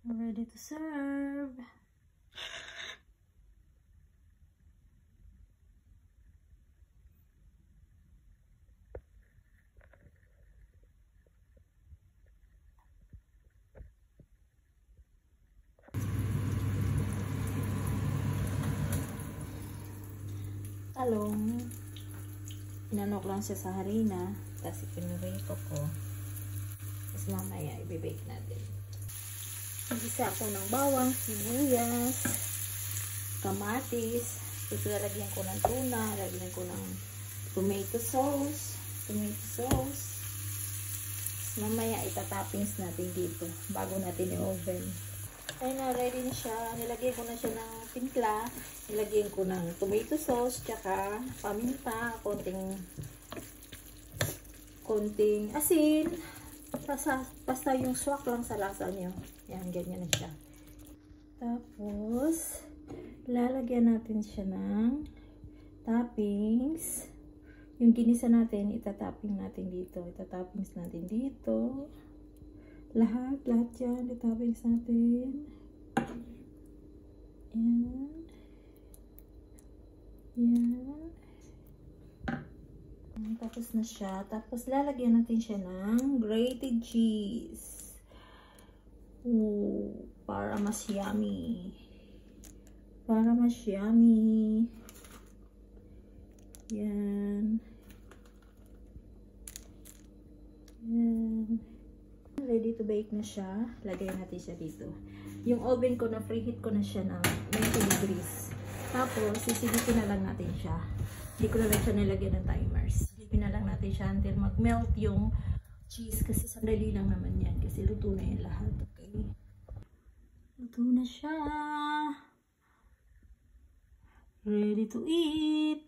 Ready to serve. Talong. Inanok lang siya sa harina. Tapos ipinurito ko. Tapos mamaya i-bake natin. Mag-isa ako ng bawang, sibuyas, kamatis. Ito lalagyan ko ng tuna. Lalagyan ko ng tomato sauce. Mamaya itatoppings natin dito bago natin i-oven. Ay na, ready na siya. Nilagyan ko na siya ng timpla. Nilagyan ko ng tomato sauce, tsaka paminta, konting asin. Basta yung swak lang sa lasa nyo. Yan, ganyan na siya. Tapos, lalagyan natin siya ng toppings. Yung ginisa natin, itatopping natin dito. Itatoppings natin dito. Lahat yan. Itatoppings natin. Yan. Tapos na siya. Tapos lalagyan natin siya ng grated cheese. Ooh, para mas yummy. Yan. Ready to bake na siya. Lagyan natin siya dito. Yung oven ko na preheat ko na siya ng 90 degrees. Tapos, sisilipin na lang natin siya. Hindi ko na lang siya nilagyan ng timers. Silipin na lang natin siya until mag-melt yung cheese. Kasi sandali lang naman yan. Kasi luto na yan lahat. Okay? Luto na siya. Ready to eat.